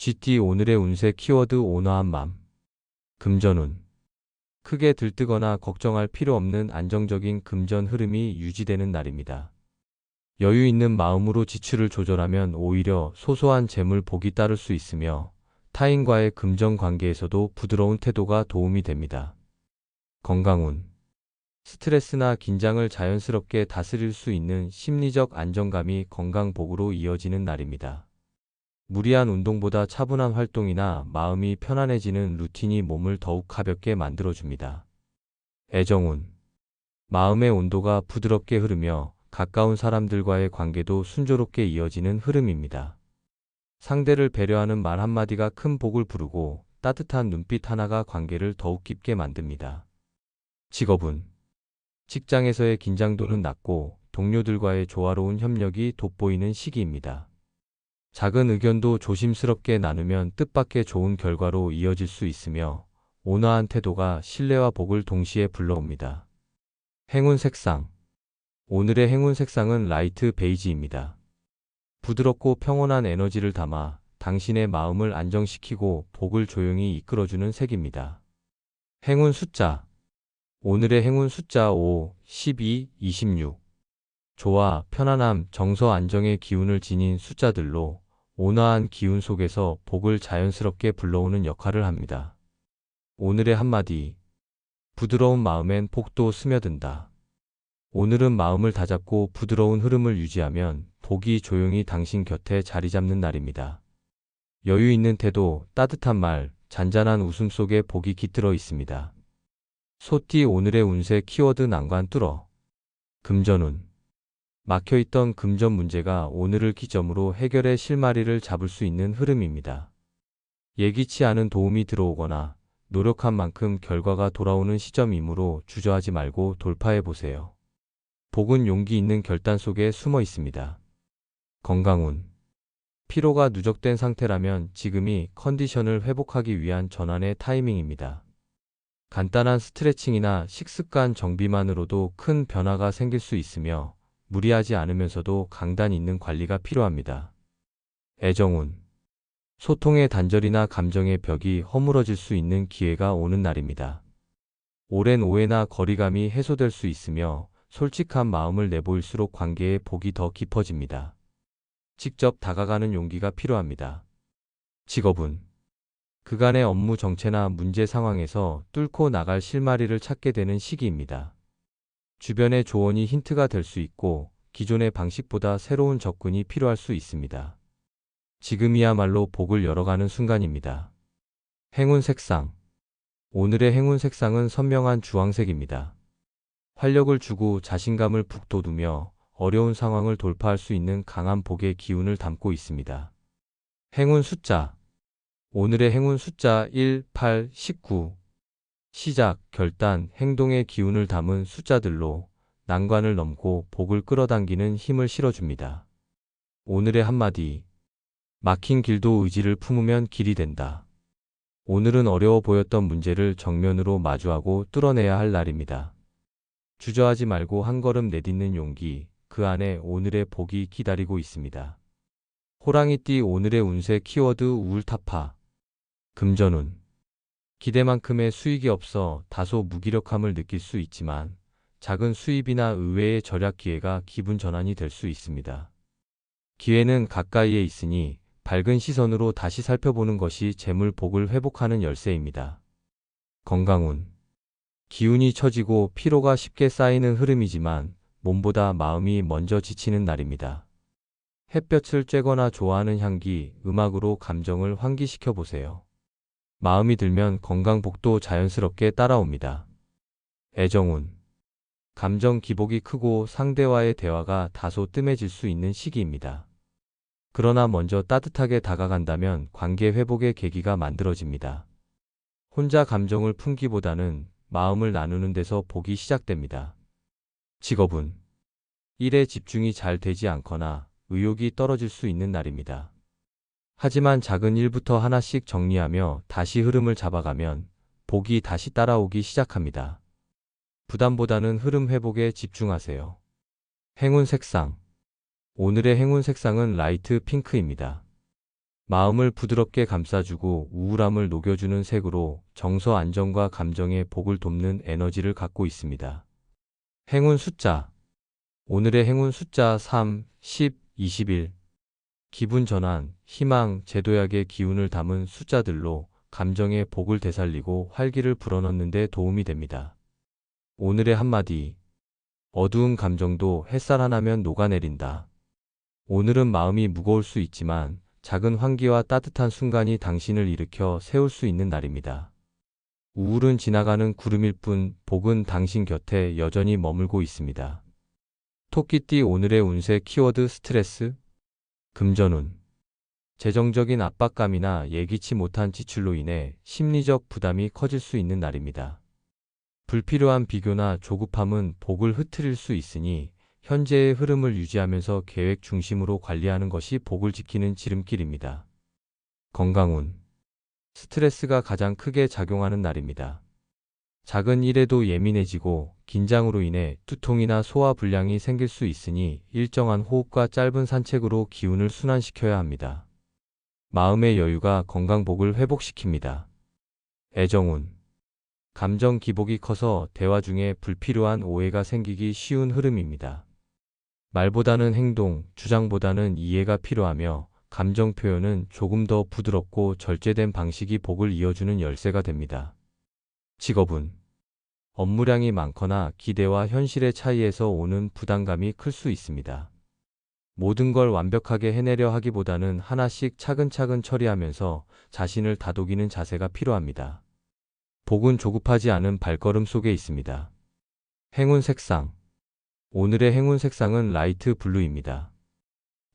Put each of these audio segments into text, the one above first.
GT 오늘의 운세 키워드 온화한 맘. 금전운. 크게 들뜨거나 걱정할 필요 없는 안정적인 금전 흐름이 유지되는 날입니다. 여유 있는 마음으로 지출을 조절하면 오히려 소소한 재물 복이 따를 수 있으며 타인과의 금전 관계에서도 부드러운 태도가 도움이 됩니다. 건강운. 스트레스나 긴장을 자연스럽게 다스릴 수 있는 심리적 안정감이 건강복으로 이어지는 날입니다. 무리한 운동보다 차분한 활동이나 마음이 편안해지는 루틴이 몸을 더욱 가볍게 만들어줍니다. 애정운. 마음의 온도가 부드럽게 흐르며 가까운 사람들과의 관계도 순조롭게 이어지는 흐름입니다. 상대를 배려하는 말 한마디가 큰 복을 부르고 따뜻한 눈빛 하나가 관계를 더욱 깊게 만듭니다. 직업운. 직장에서의 긴장도는 낮고 동료들과의 조화로운 협력이 돋보이는 시기입니다. 작은 의견도 조심스럽게 나누면 뜻밖의 좋은 결과로 이어질 수 있으며 온화한 태도가 신뢰와 복을 동시에 불러옵니다. 행운 색상. 오늘의 행운 색상은 라이트 베이지입니다. 부드럽고 평온한 에너지를 담아 당신의 마음을 안정시키고 복을 조용히 이끌어주는 색입니다. 행운 숫자. 오늘의 행운 숫자 5, 12, 26. 조화, 편안함, 정서 안정의 기운을 지닌 숫자들로 온화한 기운 속에서 복을 자연스럽게 불러오는 역할을 합니다. 오늘의 한마디. 부드러운 마음엔 복도 스며든다. 오늘은 마음을 다잡고 부드러운 흐름을 유지하면 복이 조용히 당신 곁에 자리 잡는 날입니다. 여유 있는 태도, 따뜻한 말, 잔잔한 웃음 속에 복이 깃들어 있습니다. 소띠 오늘의 운세 키워드 난관 뚫어. 금전운. 막혀있던 금전 문제가 오늘을 기점으로 해결의 실마리를 잡을 수 있는 흐름입니다. 예기치 않은 도움이 들어오거나 노력한 만큼 결과가 돌아오는 시점이므로 주저하지 말고 돌파해 보세요. 복은 용기 있는 결단 속에 숨어 있습니다. 건강운. 피로가 누적된 상태라면 지금이 컨디션을 회복하기 위한 전환의 타이밍입니다. 간단한 스트레칭이나 식습관 정비만으로도 큰 변화가 생길 수 있으며 무리하지 않으면서도 강단 있는 관리가 필요합니다. 애정운. 소통의 단절이나 감정의 벽이 허물어질 수 있는 기회가 오는 날입니다. 오랜 오해나 거리감이 해소될 수 있으며 솔직한 마음을 내보일수록 관계의 복이 더 깊어집니다. 직접 다가가는 용기가 필요합니다. 직업운. 그간의 업무 정체나 문제 상황에서 뚫고 나갈 실마리를 찾게 되는 시기입니다. 주변의 조언이 힌트가 될 수 있고 기존의 방식보다 새로운 접근이 필요할 수 있습니다. 지금이야말로 복을 열어가는 순간입니다. 행운 색상. 오늘의 행운 색상은 선명한 주황색입니다. 활력을 주고 자신감을 북돋우며 어려운 상황을 돌파할 수 있는 강한 복의 기운을 담고 있습니다. 행운 숫자. 오늘의 행운 숫자 1, 8, 19. 시작, 결단, 행동의 기운을 담은 숫자들로 난관을 넘고 복을 끌어당기는 힘을 실어줍니다. 오늘의 한마디. 막힌 길도 의지를 품으면 길이 된다. 오늘은 어려워 보였던 문제를 정면으로 마주하고 뚫어내야 할 날입니다. 주저하지 말고 한 걸음 내딛는 용기, 그 안에 오늘의 복이 기다리고 있습니다. 호랑이띠 오늘의 운세 키워드 우울타파. 금전운. 기대만큼의 수익이 없어 다소 무기력함을 느낄 수 있지만 작은 수입이나 의외의 절약 기회가 기분 전환이 될 수 있습니다. 기회는 가까이에 있으니 밝은 시선으로 다시 살펴보는 것이 재물 복을 회복하는 열쇠입니다. 건강운. 기운이 처지고 피로가 쉽게 쌓이는 흐름이지만 몸보다 마음이 먼저 지치는 날입니다. 햇볕을 쬐거나 좋아하는 향기, 음악으로 감정을 환기시켜 보세요. 마음이 들면 건강복도 자연스럽게 따라옵니다. 애정운. 감정 기복이 크고 상대와의 대화가 다소 뜸해질 수 있는 시기입니다. 그러나 먼저 따뜻하게 다가간다면 관계 회복의 계기가 만들어집니다. 혼자 감정을 품기보다는 마음을 나누는 데서 복이 시작됩니다. 직업운. 일에 집중이 잘 되지 않거나 의욕이 떨어질 수 있는 날입니다. 하지만 작은 일부터 하나씩 정리하며 다시 흐름을 잡아가면 복이 다시 따라오기 시작합니다. 부담보다는 흐름 회복에 집중하세요. 행운 색상. 오늘의 행운 색상은 라이트 핑크입니다. 마음을 부드럽게 감싸주고 우울함을 녹여주는 색으로 정서 안정과 감정의 복을 돕는 에너지를 갖고 있습니다. 행운 숫자. 오늘의 행운 숫자 3, 10, 21. 기분 전환, 희망, 제도약의 기운을 담은 숫자들로 감정의 복을 되살리고 활기를 불어넣는 데 도움이 됩니다. 오늘의 한마디. 어두운 감정도 햇살 하나면 녹아내린다. 오늘은 마음이 무거울 수 있지만 작은 환기와 따뜻한 순간이 당신을 일으켜 세울 수 있는 날입니다. 우울은 지나가는 구름일 뿐 복은 당신 곁에 여전히 머물고 있습니다. 토끼띠 오늘의 운세 키워드 스트레스, 금전운. 재정적인 압박감이나 예기치 못한 지출로 인해 심리적 부담이 커질 수 있는 날입니다. 불필요한 비교나 조급함은 복을 흐트릴 수 있으니 현재의 흐름을 유지하면서 계획 중심으로 관리하는 것이 복을 지키는 지름길입니다. 건강운. 스트레스가 가장 크게 작용하는 날입니다. 작은 일에도 예민해지고 긴장으로 인해 두통이나 소화 불량이 생길 수 있으니 일정한 호흡과 짧은 산책으로 기운을 순환시켜야 합니다. 마음의 여유가 건강복을 회복시킵니다. 애정운. 감정 기복이 커서 대화 중에 불필요한 오해가 생기기 쉬운 흐름입니다. 말보다는 행동, 주장보다는 이해가 필요하며 감정 표현은 조금 더 부드럽고 절제된 방식이 복을 이어주는 열쇠가 됩니다. 직업운. 업무량이 많거나 기대와 현실의 차이에서 오는 부담감이 클 수 있습니다. 모든 걸 완벽하게 해내려 하기보다는 하나씩 차근차근 처리하면서 자신을 다독이는 자세가 필요합니다. 복은 조급하지 않은 발걸음 속에 있습니다. 행운 색상. 오늘의 행운 색상은 라이트 블루입니다.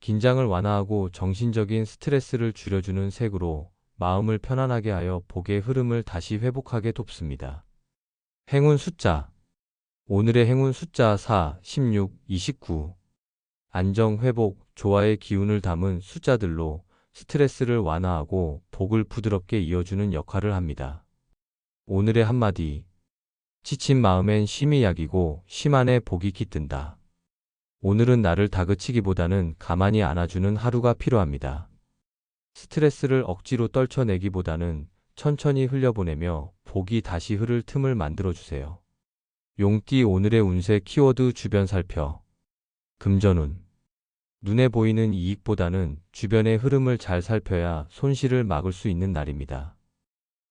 긴장을 완화하고 정신적인 스트레스를 줄여주는 색으로 마음을 편안하게 하여 복의 흐름을 다시 회복하게 돕습니다. 행운 숫자. 오늘의 행운 숫자 4, 16, 29. 안정, 회복, 조화의 기운을 담은 숫자들로 스트레스를 완화하고 복을 부드럽게 이어주는 역할을 합니다. 오늘의 한마디. 지친 마음엔 쉼이 약이고 쉼 안에 복이 깃든다. 오늘은 나를 다그치기보다는 가만히 안아주는 하루가 필요합니다. 스트레스를 억지로 떨쳐내기보다는 천천히 흘려보내며 복이 다시 흐를 틈을 만들어주세요. 용띠 오늘의 운세 키워드 주변 살펴. 금전운. 눈에 보이는 이익보다는 주변의 흐름을 잘 살펴야 손실을 막을 수 있는 날입니다.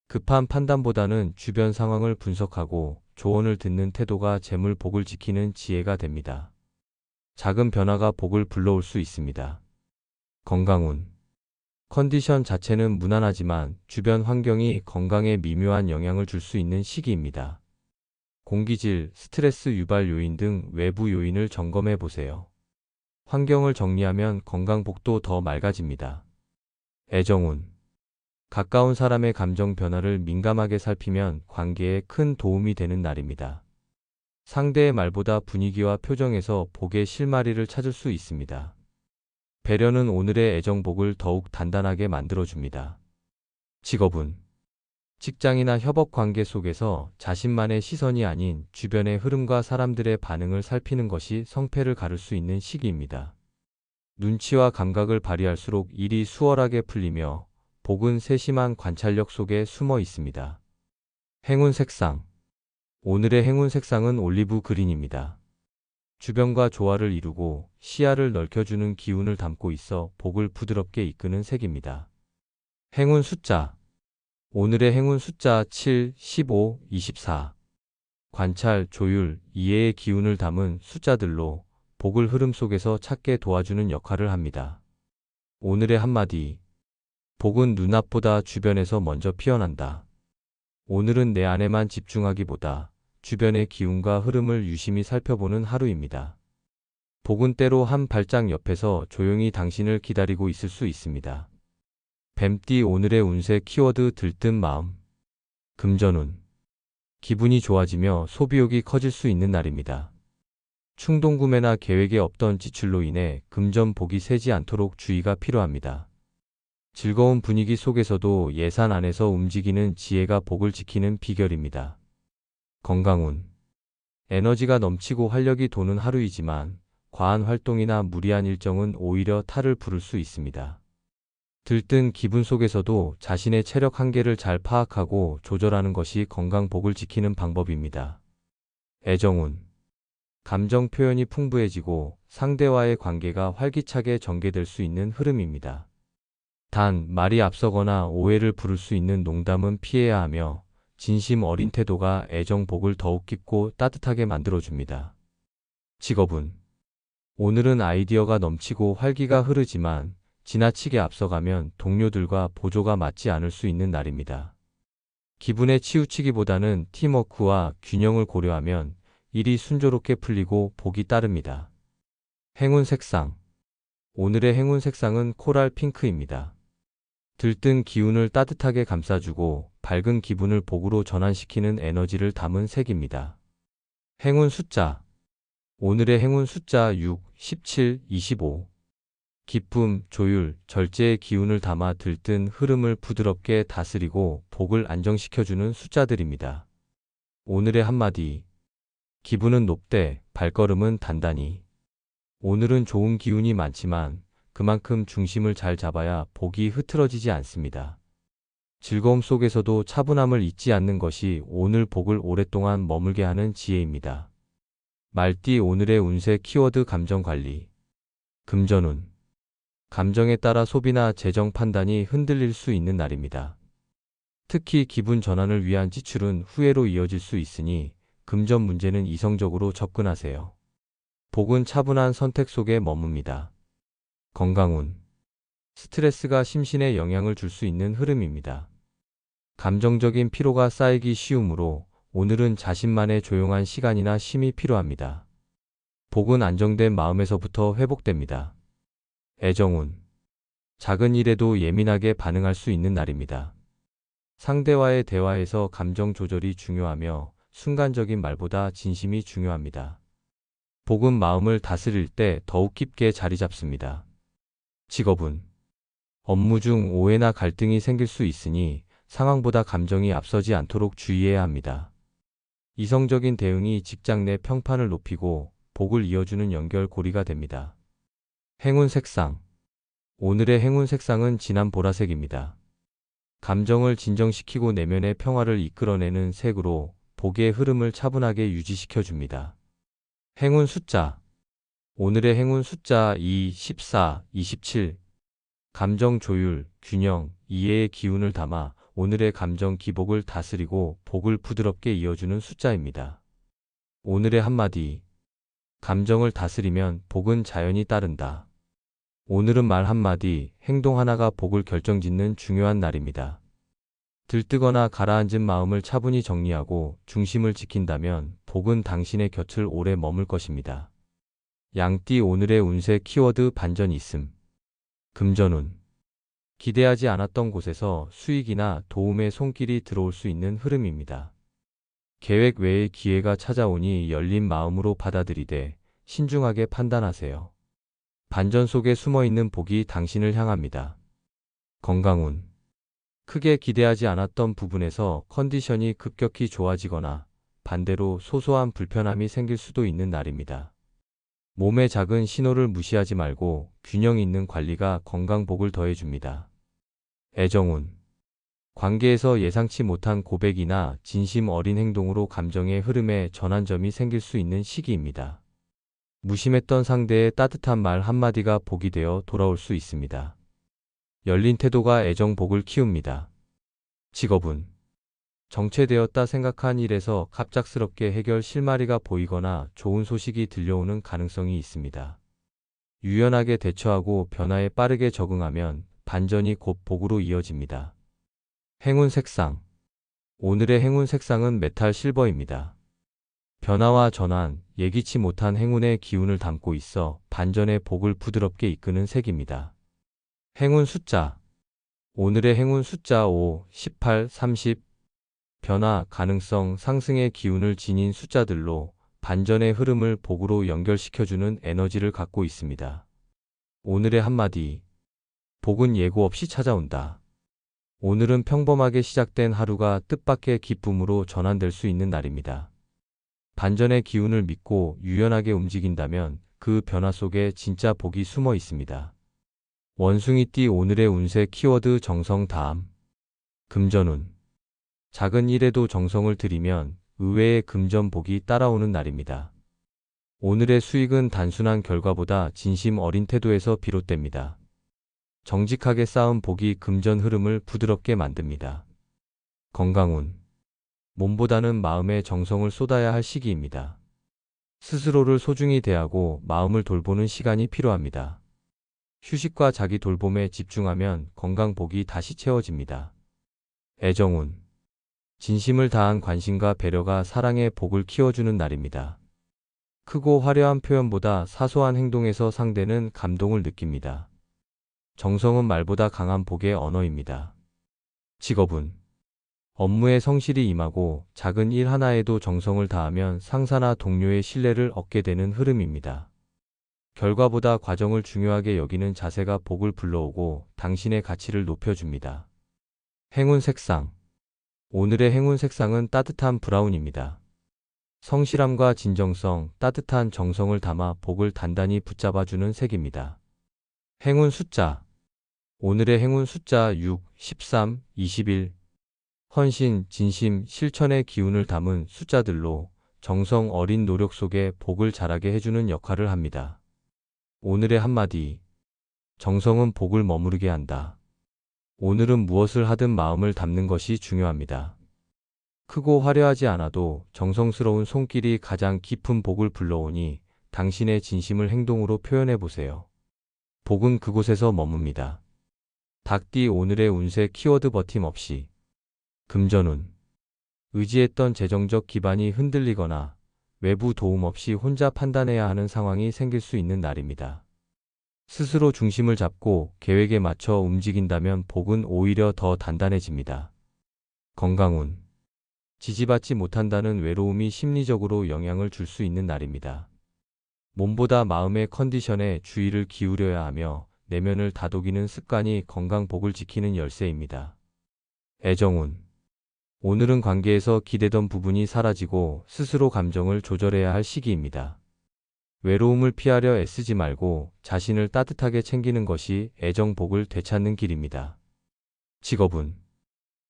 급한 판단보다는 주변 상황을 분석하고 조언을 듣는 태도가 재물 복을 지키는 지혜가 됩니다. 작은 변화가 복을 불러올 수 있습니다. 건강운. 컨디션 자체는 무난하지만 주변 환경이 건강에 미묘한 영향을 줄 수 있는 시기입니다. 공기질, 스트레스 유발 요인 등 외부 요인을 점검해 보세요. 환경을 정리하면 건강복도 더 맑아집니다. 애정운. 가까운 사람의 감정 변화를 민감하게 살피면 관계에 큰 도움이 되는 날입니다. 상대의 말보다 분위기와 표정에서 복의 실마리를 찾을 수 있습니다. 배려는 오늘의 애정복을 더욱 단단하게 만들어줍니다. 직업운. 직장이나 협업 관계 속에서 자신만의 시선이 아닌 주변의 흐름과 사람들의 반응을 살피는 것이 성패를 가를 수 있는 시기입니다. 눈치와 감각을 발휘할수록 일이 수월하게 풀리며 복은 세심한 관찰력 속에 숨어 있습니다. 행운 색상. 오늘의 행운 색상은 올리브 그린입니다. 주변과 조화를 이루고 시야를 넓혀주는 기운을 담고 있어 복을 부드럽게 이끄는 색입니다. 행운 숫자. 오늘의 행운 숫자 7, 15, 24. 관찰, 조율, 이해의 기운을 담은 숫자들로 복을 흐름 속에서 찾게 도와주는 역할을 합니다. 오늘의 한마디. 복은 눈앞보다 주변에서 먼저 피어난다. 오늘은 내 안에만 집중하기보다 주변의 기운과 흐름을 유심히 살펴보는 하루입니다. 복은 때로 한 발짝 옆에서 조용히 당신을 기다리고 있을 수 있습니다. 뱀띠 오늘의 운세 키워드 들뜬 마음. 금전운. 기분이 좋아지며 소비욕이 커질 수 있는 날입니다. 충동구매나 계획에 없던 지출로 인해 금전복이 새지 않도록 주의가 필요합니다. 즐거운 분위기 속에서도 예산 안에서 움직이는 지혜가 복을 지키는 비결입니다. 건강운. 에너지가 넘치고 활력이 도는 하루이지만 과한 활동이나 무리한 일정은 오히려 탈을 부를 수 있습니다. 들뜬 기분 속에서도 자신의 체력 한계를 잘 파악하고 조절하는 것이 건강 복을 지키는 방법입니다. 애정운. 감정 표현이 풍부해지고 상대와의 관계가 활기차게 전개될 수 있는 흐름입니다. 단, 말이 앞서거나 오해를 부를 수 있는 농담은 피해야 하며 진심 어린 태도가 애정 복을 더욱 깊고 따뜻하게 만들어줍니다. 직업운. 오늘은 아이디어가 넘치고 활기가 흐르지만 지나치게 앞서가면 동료들과 보조가 맞지 않을 수 있는 날입니다. 기분에 치우치기보다는 팀워크와 균형을 고려하면 일이 순조롭게 풀리고 복이 따릅니다. 행운 색상. 오늘의 행운 색상은 코랄 핑크입니다. 들뜬 기운을 따뜻하게 감싸주고 밝은 기분을 복으로 전환시키는 에너지를 담은 색입니다. 행운 숫자. 오늘의 행운 숫자 6, 17, 25. 기쁨, 조율, 절제의 기운을 담아 들뜬 흐름을 부드럽게 다스리고 복을 안정시켜주는 숫자들입니다. 오늘의 한마디. 기분은 높되 발걸음은 단단히. 오늘은 좋은 기운이 많지만 그만큼 중심을 잘 잡아야 복이 흐트러지지 않습니다. 즐거움 속에서도 차분함을 잊지 않는 것이 오늘 복을 오랫동안 머물게 하는 지혜입니다. 말띠 오늘의 운세 키워드 감정관리. 금전운. 감정에 따라 소비나 재정 판단이 흔들릴 수 있는 날입니다. 특히 기분 전환을 위한 지출은 후회로 이어질 수 있으니 금전 문제는 이성적으로 접근하세요. 복은 차분한 선택 속에 머뭅니다. 건강운. 스트레스가 심신에 영향을 줄 수 있는 흐름입니다. 감정적인 피로가 쌓이기 쉬우므로 오늘은 자신만의 조용한 시간이나 쉼이 필요합니다. 복은 안정된 마음에서부터 회복됩니다. 애정운. 작은 일에도 예민하게 반응할 수 있는 날입니다. 상대와의 대화에서 감정 조절이 중요하며 순간적인 말보다 진심이 중요합니다. 복은 마음을 다스릴 때 더욱 깊게 자리 잡습니다. 직업운. 업무 중 오해나 갈등이 생길 수 있으니 상황보다 감정이 앞서지 않도록 주의해야 합니다. 이성적인 대응이 직장 내 평판을 높이고 복을 이어주는 연결고리가 됩니다. 행운 색상. 오늘의 행운 색상은 진한 보라색입니다. 감정을 진정시키고 내면의 평화를 이끌어내는 색으로 복의 흐름을 차분하게 유지시켜줍니다. 행운 숫자. 오늘의 행운 숫자 2, 14, 27. 감정 조율, 균형, 이해의 기운을 담아 오늘의 감정 기복을 다스리고 복을 부드럽게 이어주는 숫자입니다. 오늘의 한마디. 감정을 다스리면 복은 자연히 따른다. 오늘은 말 한마디, 행동 하나가 복을 결정짓는 중요한 날입니다. 들뜨거나 가라앉은 마음을 차분히 정리하고 중심을 지킨다면 복은 당신의 곁을 오래 머물 것입니다. 양띠 오늘의 운세 키워드 반전 있음. 금전운. 기대하지 않았던 곳에서 수익이나 도움의 손길이 들어올 수 있는 흐름입니다. 계획 외의 기회가 찾아오니 열린 마음으로 받아들이되 신중하게 판단하세요. 반전 속에 숨어있는 복이 당신을 향합니다. 건강운. 크게 기대하지 않았던 부분에서 컨디션이 급격히 좋아지거나 반대로 소소한 불편함이 생길 수도 있는 날입니다. 몸의 작은 신호를 무시하지 말고 균형 있는 관리가 건강복을 더해줍니다. 애정운. 관계에서 예상치 못한 고백이나 진심 어린 행동으로 감정의 흐름에 전환점이 생길 수 있는 시기입니다. 무심했던 상대의 따뜻한 말 한마디가 복이 되어 돌아올 수 있습니다. 열린 태도가 애정복을 키웁니다. 직업운. 정체되었다 생각한 일에서 갑작스럽게 해결 실마리가 보이거나 좋은 소식이 들려오는 가능성이 있습니다. 유연하게 대처하고 변화에 빠르게 적응하면 반전이 곧 복으로 이어집니다. 행운 색상. 오늘의 행운 색상은 메탈 실버입니다. 변화와 전환, 예기치 못한 행운의 기운을 담고 있어 반전의 복을 부드럽게 이끄는 색입니다. 행운 숫자. 오늘의 행운 숫자 5, 18, 30. 변화, 가능성, 상승의 기운을 지닌 숫자들로 반전의 흐름을 복으로 연결시켜주는 에너지를 갖고 있습니다. 오늘의 한마디. 복은 예고 없이 찾아온다. 오늘은 평범하게 시작된 하루가 뜻밖의 기쁨으로 전환될 수 있는 날입니다. 반전의 기운을 믿고 유연하게 움직인다면 그 변화 속에 진짜 복이 숨어 있습니다. 원숭이띠 오늘의 운세 키워드 정성 다함. 금전운. 작은 일에도 정성을 들이면 의외의 금전복이 따라오는 날입니다. 오늘의 수익은 단순한 결과보다 진심 어린 태도에서 비롯됩니다. 정직하게 쌓은 복이 금전 흐름을 부드럽게 만듭니다. 건강운. 몸보다는 마음에 정성을 쏟아야 할 시기입니다. 스스로를 소중히 대하고 마음을 돌보는 시간이 필요합니다. 휴식과 자기 돌봄에 집중하면 건강복이 다시 채워집니다. 애정운. 진심을 다한 관심과 배려가 사랑의 복을 키워주는 날입니다. 크고 화려한 표현보다 사소한 행동에서 상대는 감동을 느낍니다. 정성은 말보다 강한 복의 언어입니다. 직업운. 업무에 성실히 임하고 작은 일 하나에도 정성을 다하면 상사나 동료의 신뢰를 얻게 되는 흐름입니다. 결과보다 과정을 중요하게 여기는 자세가 복을 불러오고 당신의 가치를 높여줍니다. 행운 색상. 오늘의 행운 색상은 따뜻한 브라운입니다. 성실함과 진정성, 따뜻한 정성을 담아 복을 단단히 붙잡아주는 색입니다. 행운 숫자. 오늘의 행운 숫자 6, 13, 21. 헌신, 진심, 실천의 기운을 담은 숫자들로 정성 어린 노력 속에 복을 자라게 해주는 역할을 합니다. 오늘의 한마디. 정성은 복을 머무르게 한다. 오늘은 무엇을 하든 마음을 담는 것이 중요합니다. 크고 화려하지 않아도 정성스러운 손길이 가장 깊은 복을 불러오니 당신의 진심을 행동으로 표현해 보세요. 복은 그곳에서 머뭅니다. 닭띠 오늘의 운세 키워드 버팀없이. 금전운. 의지했던 재정적 기반이 흔들리거나 외부 도움 없이 혼자 판단해야 하는 상황이 생길 수 있는 날입니다. 스스로 중심을 잡고 계획에 맞춰 움직인다면 복은 오히려 더 단단해집니다. 건강운. 지지받지 못한다는 외로움이 심리적으로 영향을 줄 수 있는 날입니다. 몸보다 마음의 컨디션에 주의를 기울여야 하며 내면을 다독이는 습관이 건강 복을 지키는 열쇠입니다. 애정운. 오늘은 관계에서 기대던 부분이 사라지고 스스로 감정을 조절해야 할 시기입니다. 외로움을 피하려 애쓰지 말고 자신을 따뜻하게 챙기는 것이 애정복을 되찾는 길입니다. 직업운.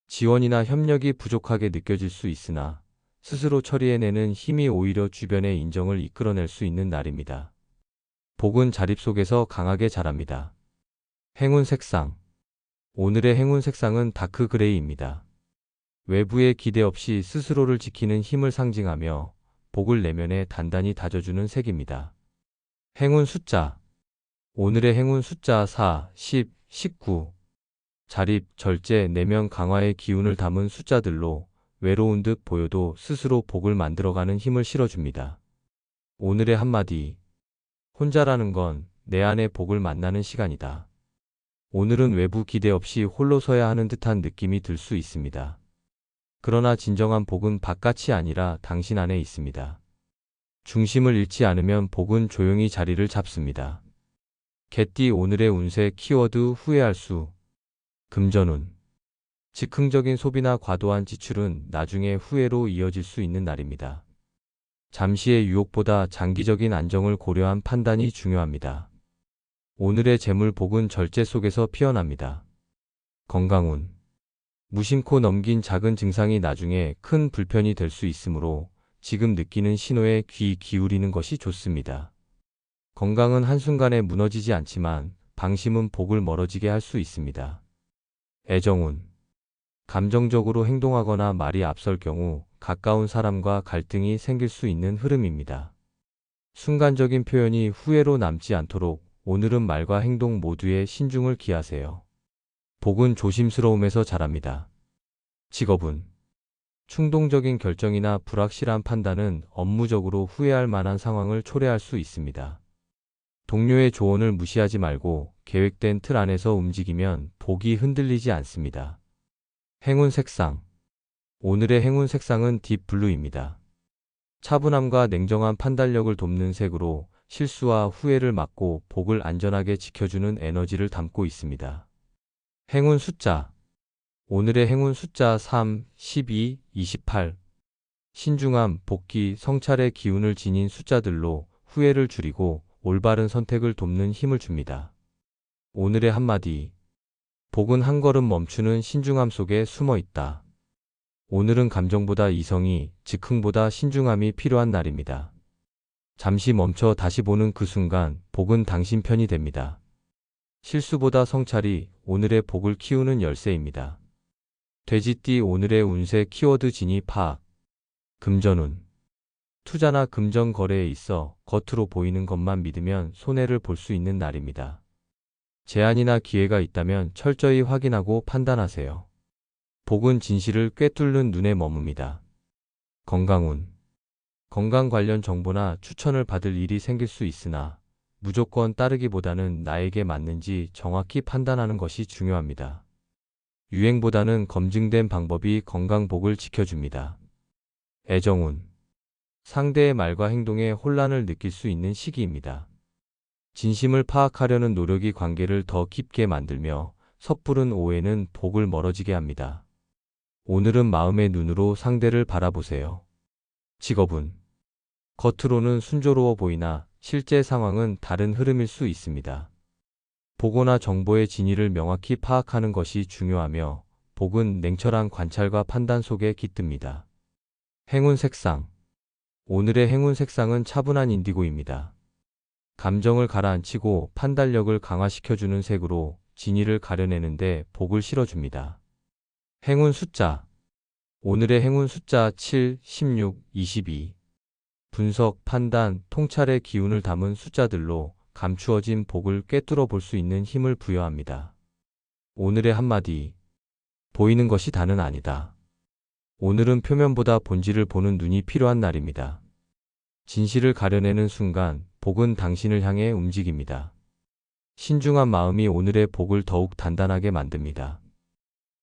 지원이나 협력이 부족하게 느껴질 수 있으나 스스로 처리해내는 힘이 오히려 주변의 인정을 이끌어낼 수 있는 날입니다. 복은 자립 속에서 강하게 자랍니다. 행운 색상. 오늘의 행운 색상은 다크 그레이입니다. 외부의 기대 없이 스스로를 지키는 힘을 상징하며 복을 내면에 단단히 다져주는 색입니다. 행운 숫자. 오늘의 행운 숫자 4, 10, 19. 자립, 절제, 내면 강화의 기운을 담은 숫자들로 외로운 듯 보여도 스스로 복을 만들어가는 힘을 실어줍니다. 오늘의 한마디. 혼자라는 건 내 안의 복을 만나는 시간이다. 오늘은 외부 기대 없이 홀로 서야 하는 듯한 느낌이 들 수 있습니다. 그러나 진정한 복은 바깥이 아니라 당신 안에 있습니다. 중심을 잃지 않으면 복은 조용히 자리를 잡습니다. 개띠 오늘의 운세 키워드 후회할 수. 금전운. 즉흥적인 소비나 과도한 지출은 나중에 후회로 이어질 수 있는 날입니다. 잠시의 유혹보다 장기적인 안정을 고려한 판단이 중요합니다. 오늘의 재물 복은 절제 속에서 피어납니다. 건강운. 무심코 넘긴 작은 증상이 나중에 큰 불편이 될 수 있으므로 지금 느끼는 신호에 귀 기울이는 것이 좋습니다. 건강은 한순간에 무너지지 않지만 방심은 복을 멀어지게 할 수 있습니다. 애정운. 감정적으로 행동하거나 말이 앞설 경우 가까운 사람과 갈등이 생길 수 있는 흐름입니다. 순간적인 표현이 후회로 남지 않도록 오늘은 말과 행동 모두에 신중을 기하세요. 복은 조심스러움에서 자랍니다. 직업운. 충동적인 결정이나 불확실한 판단은 업무적으로 후회할 만한 상황을 초래할 수 있습니다. 동료의 조언을 무시하지 말고 계획된 틀 안에서 움직이면 복이 흔들리지 않습니다. 행운 색상. 오늘의 행운 색상은 딥블루입니다. 차분함과 냉정한 판단력을 돕는 색으로 실수와 후회를 막고 복을 안전하게 지켜주는 에너지를 담고 있습니다. 행운 숫자. 오늘의 행운 숫자 3, 12, 28. 신중함, 복귀, 성찰의 기운을 지닌 숫자들로 후회를 줄이고 올바른 선택을 돕는 힘을 줍니다. 오늘의 한마디. 복은 한 걸음 멈추는 신중함 속에 숨어 있다. 오늘은 감정보다 이성이, 즉흥보다 신중함이 필요한 날입니다. 잠시 멈춰 다시 보는 그 순간 복은 당신 편이 됩니다. 실수보다 성찰이 오늘의 복을 키우는 열쇠입니다. 돼지띠 오늘의 운세 키워드 진입 파악. 금전운. 투자나 금전 거래에 있어 겉으로 보이는 것만 믿으면 손해를 볼 수 있는 날입니다. 제한이나 기회가 있다면 철저히 확인하고 판단하세요. 복은 진실을 꿰뚫는 눈에 머뭅니다. 건강운. 건강 관련 정보나 추천을 받을 일이 생길 수 있으나 무조건 따르기보다는 나에게 맞는지 정확히 판단하는 것이 중요합니다. 유행보다는 검증된 방법이 건강복을 지켜줍니다. 애정운. 상대의 말과 행동에 혼란을 느낄 수 있는 시기입니다. 진심을 파악하려는 노력이 관계를 더 깊게 만들며 섣부른 오해는 복을 멀어지게 합니다. 오늘은 마음의 눈으로 상대를 바라보세요. 직업운. 겉으로는 순조로워 보이나 실제 상황은 다른 흐름일 수 있습니다. 보고나 정보의 진위를 명확히 파악하는 것이 중요하며 복은 냉철한 관찰과 판단 속에 깃듭니다. 행운 색상. 오늘의 행운 색상은 차분한 인디고입니다. 감정을 가라앉히고 판단력을 강화시켜주는 색으로 진위를 가려내는데 복을 실어줍니다. 행운 숫자. 오늘의 행운 숫자 7, 16, 22. 분석, 판단, 통찰의 기운을 담은 숫자들로 감추어진 복을 꿰뚫어 볼 수 있는 힘을 부여합니다. 오늘의 한마디. 보이는 것이 다는 아니다. 오늘은 표면보다 본질을 보는 눈이 필요한 날입니다. 진실을 가려내는 순간 복은 당신을 향해 움직입니다. 신중한 마음이 오늘의 복을 더욱 단단하게 만듭니다.